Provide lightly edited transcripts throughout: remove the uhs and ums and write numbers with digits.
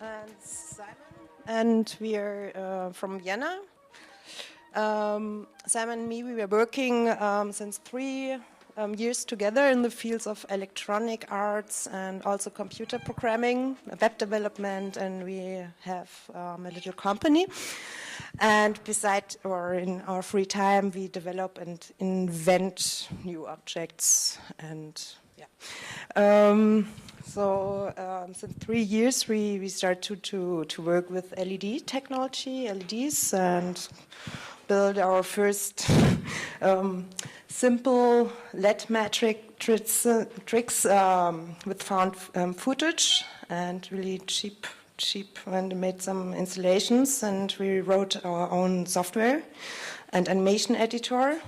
And Simon, and we are from Vienna. Simon and me, we were working since 3 years together in the fields of electronic arts and also computer programming, web development, and we have a little company. And in our free time, we develop and invent new objects. And since 3 years, we started to work with LED technology, LEDs, and build our first simple LED matrix tricks with found footage and really cheap, and made some installations, and we wrote our own software and animation editor.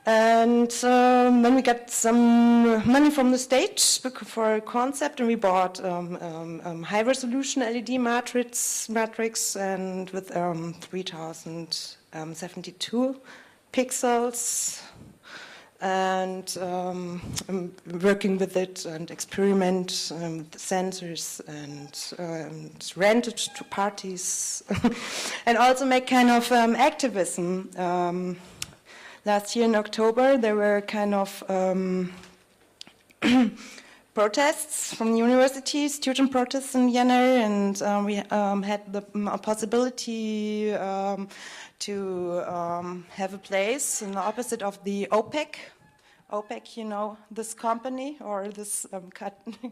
And then we got some money from the state for a concept, and we bought high-resolution LED matrix, and with 3072 pixels, and working with it and experiment with the sensors and rent it to parties, and also make kind of activism. Last year in October, there were kind of protests from the university, student protests in Vienna, and we had the possibility to have a place in the opposite of the OPEC. OPEC, you know, this company or this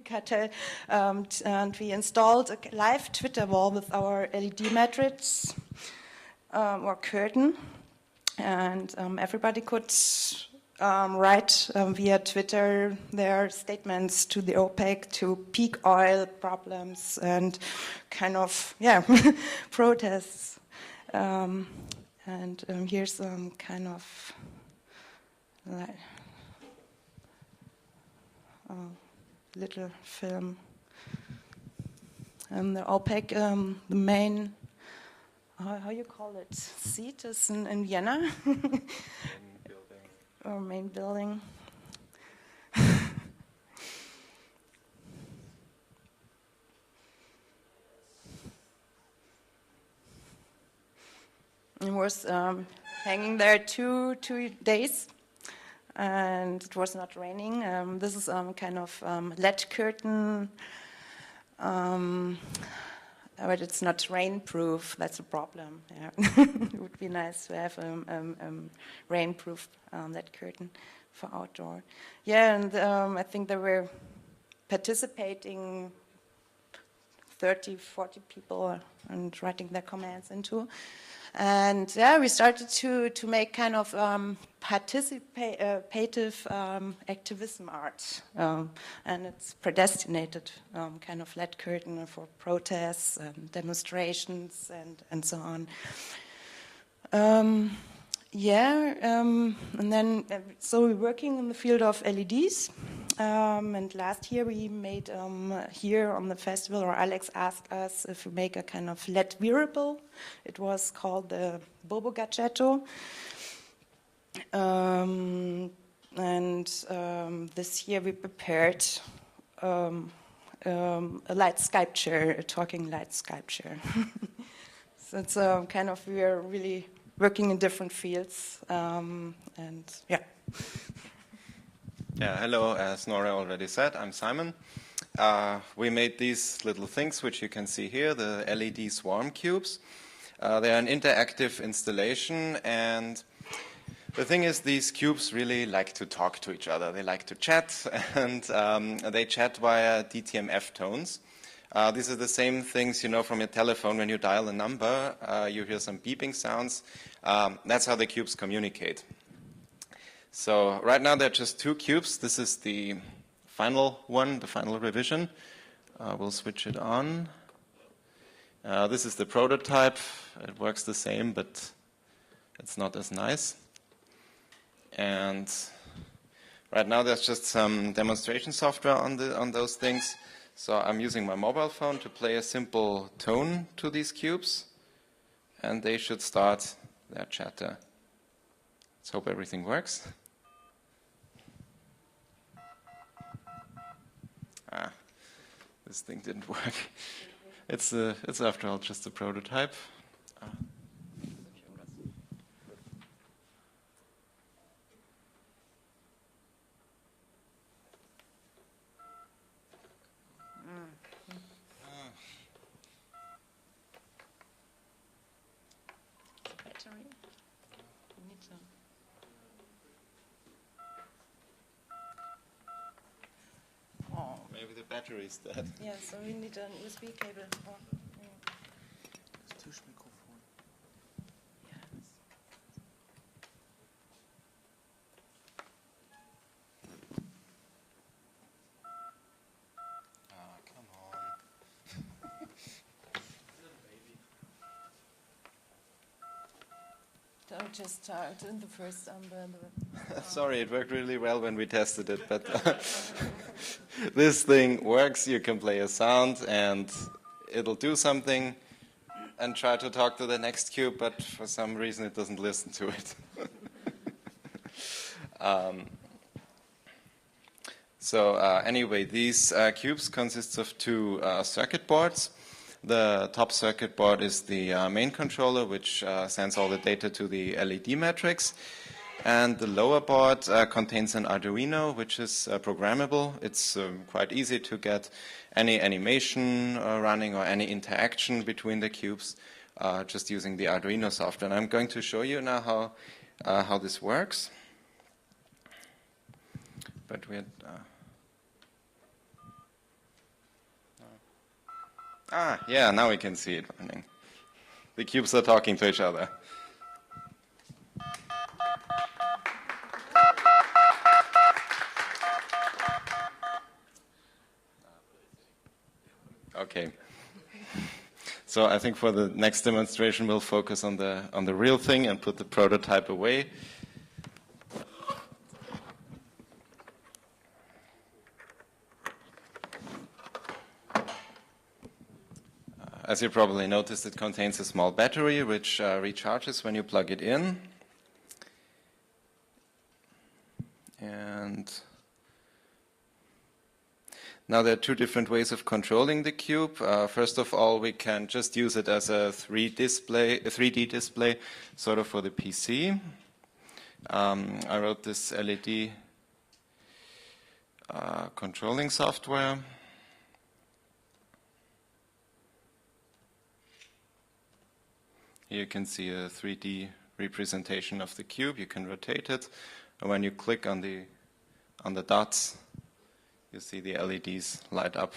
cartel, and we installed a live Twitter wall with our LED matrix or curtain. And everybody could write via Twitter their statements to the OPEC, to peak oil problems and kind of, protests. Here's kind of like little film. And the OPEC, the main... How you call it? Seat is in Vienna? Main building. Or main building. It was hanging there two days, and it was not raining. This is kind of LED curtain. But it's not rainproof. That's a problem. Yeah. It would be nice to have rainproof LED curtain for outdoor. Yeah, and I think there were participating 30, 40 people and writing their comments into. And yeah, we started to make kind of participative activism art, and it's predestinated kind of LED curtain for protests and demonstrations and so on. And then so we're working in the field of LEDs. And last year we made here on the festival, or Alex asked us if we make a kind of LED wearable. It was called the Bobo Gadgetto. This year we prepared a light sculpture, a talking light sculpture. So it's kind of, we are really working in different fields, Yeah, hello, as Nora already said, I'm Simon. We made these little things which you can see here, the LED Swarmcubes. They're an interactive installation, and the thing is, these cubes really like to talk to each other. They like to chat, and they chat via DTMF tones. These are the same things you know from your telephone. When you dial a number, you hear some beeping sounds. That's how the cubes communicate. So right now there are just 2 cubes. This is the final one, the final revision. We'll switch it on. This is the prototype. It works the same, but it's not as nice. And right now there's just some demonstration software on those things. So I'm using my mobile phone to play a simple tone to these cubes, and they should start their chatter. Let's hope everything works. This thing didn't work. It's after all just a prototype. Maybe the battery is dead. Yeah, so we need an USB cable. Tischmikrofon. Ah, come on. Don't just start in the first Sorry, it worked really well when we tested it, but this thing works. You can play a sound and it'll do something and try to talk to the next cube, but for some reason it doesn't listen to it. Anyway, these cubes consist of two circuit boards. The top circuit board is the main controller, which sends all the data to the LED matrix. And the lower board contains an Arduino, which is programmable. It's quite easy to get any animation running or any interaction between the cubes just using the Arduino software. And I'm going to show you now how this works. But we had, yeah, now we can see it running. The cubes are talking to each other. Okay. So I think for the next demonstration we'll focus on the real thing and put the prototype away. As you probably noticed, it contains a small battery which recharges when you plug it in. And now there are two different ways of controlling the cube. First of all, we can just use it as a 3D display, sort of for the PC. I wrote this LED controlling software. Here you can see a 3D representation of the cube. You can rotate it, and when you click on the dots, you see the LEDs light up.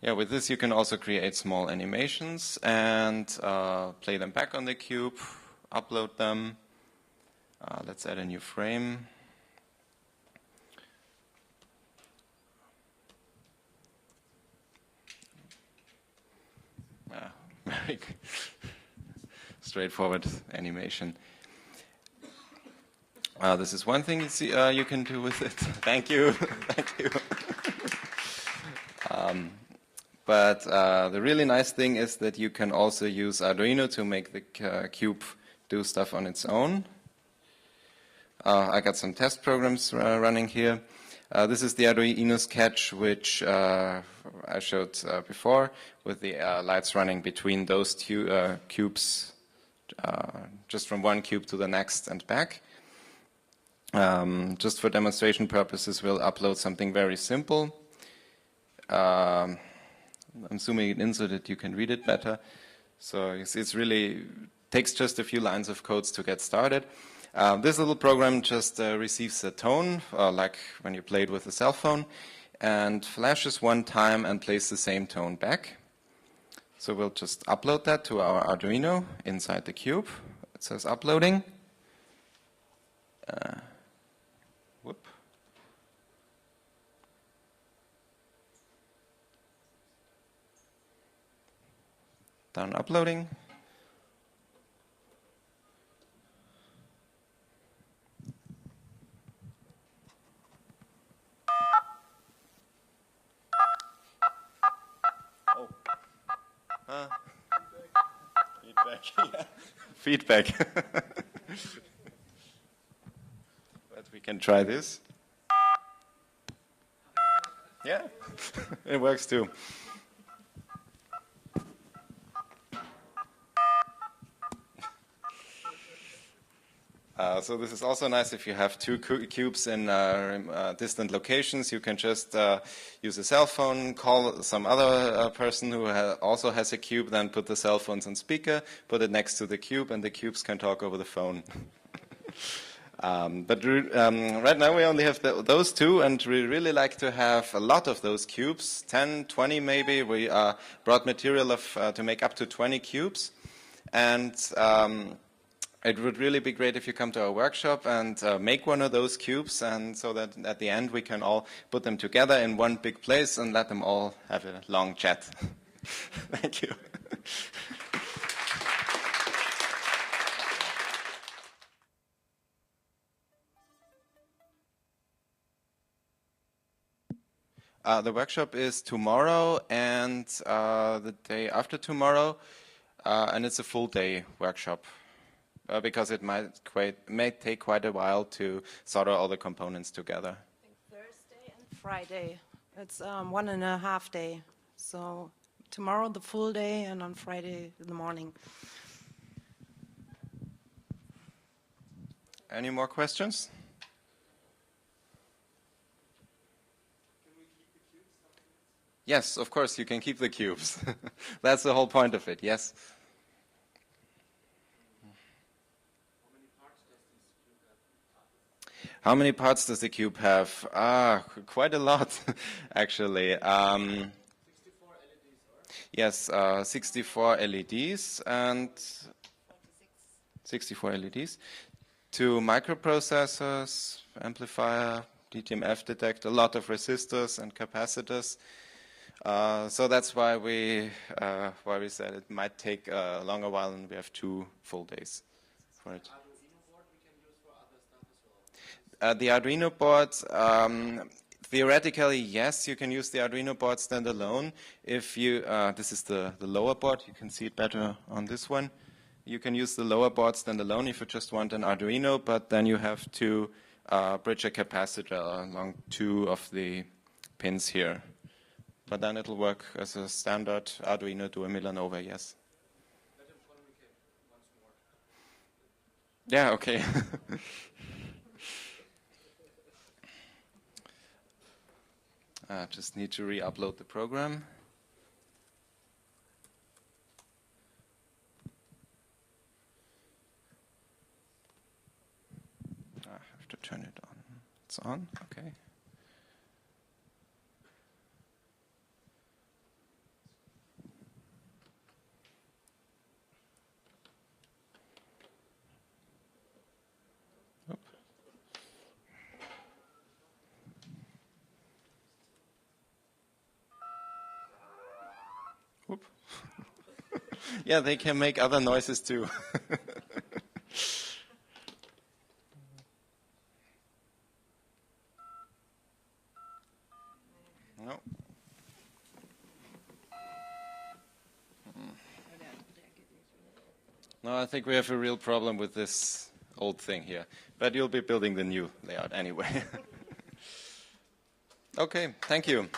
Yeah, with this you can also create small animations and play them back on the cube, upload them. Let's add a new frame. Very straightforward animation. This is one thing you can do with it. Thank you. Thank you. But the really nice thing is that you can also use Arduino to make the cube do stuff on its own. I got some test programs running here. This is the Arduino sketch, which I showed before, with the lights running between those two cubes, just from one cube to the next and back. Just for demonstration purposes, we'll upload something very simple. I'm zooming it in so that you can read it better. So you see, it's really takes just a few lines of codes to get started. This little program just receives a tone, like when you play it with a cell phone, and flashes one time and plays the same tone back. So we'll just upload that to our Arduino inside the cube. It says uploading. Whoop. Done uploading. Feedback. Yeah. Feedback. But we We can try this. Yeah, it works too. So this is also nice if you have two cubes in distant locations. You can just use a cell phone, call some other person who also has a cube, then put the cell phones on speaker, put it next to the cube, and the cubes can talk over the phone. But right now we only have those two, and we really like to have a lot of those cubes, 10, 20 maybe. We brought material to make up to 20 cubes. And it would really be great if you come to our workshop and make one of those cubes, and so that at the end we can all put them together in one big place and let them all have a long chat. Thank you. The workshop is tomorrow and the day after tomorrow, and it's a full day workshop because it may take quite a while to solder all the components together. I think Thursday and Friday. It's 1.5 day. So tomorrow the full day and on Friday in the morning. Any more questions? Yes, of course, you can keep the cubes. That's the whole point of it, yes. How many parts does the cube have? Quite a lot, actually. 64 LEDs, or? Yes, 64 LEDs and 64 LEDs. 2 microprocessors, amplifier, DTMF detector, a lot of resistors and capacitors. So that's why we said it might take a longer while, and we have 2 full days for it. The Arduino board, theoretically, yes, you can use the Arduino board standalone. If you, this is the lower board, you can see it better on this one. You can use the lower board standalone if you just want an Arduino, but then you have to bridge a capacitor along 2 of the pins here. But then it'll work as a standard Arduino Duo Milanova, yes. Yeah, okay. I just need to re-upload the program. I have to turn it on. It's on, okay. Whoop. Yeah, they can make other noises too. No. No, I think we have a real problem with this old thing here. But you'll be building the new layout anyway. Okay, thank you.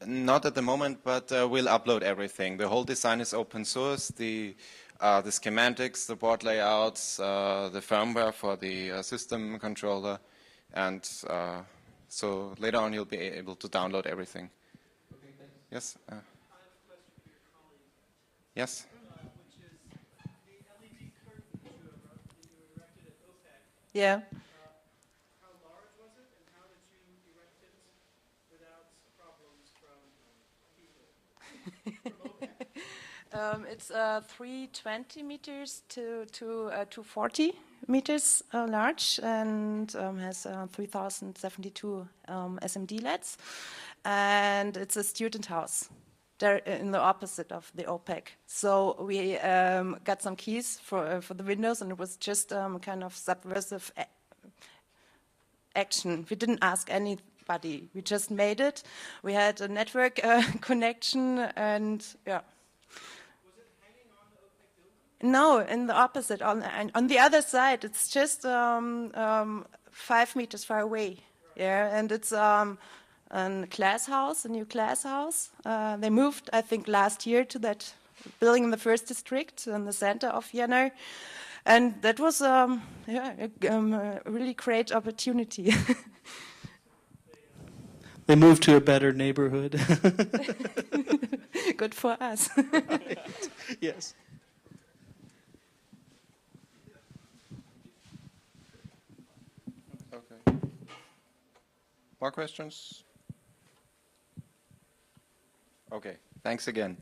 Not at the moment, but we'll upload everything. The whole design is open source. The schematics, the board layouts, the firmware for the system controller, and so later on you'll be able to download everything. Okay, thanks. Yes. I have a question for your colleague. Yes. Which is the LED curtain that you erected at OPEC. Yeah. How large was it, and how did you erect it without problems from people from OPEC? It's 320 meters to 240 meters large, and has 3072 SMD LEDs, and it's a student house. in the opposite of the OPEC. So we got some keys for the windows, and it was just kind of subversive action. We didn't ask anybody. We just made it. We had a network connection, and yeah. Was it hanging on the OPEC building? No, in the opposite, on the other side. It's just 5 meters far away. Yeah, and it's a class house, a new class house. They moved, I think, last year to that building in the first district in the center of Vienna. And that was a really great opportunity. They moved to a better neighborhood. Good for us. Right. Yes. Okay. More questions? Okay, thanks again.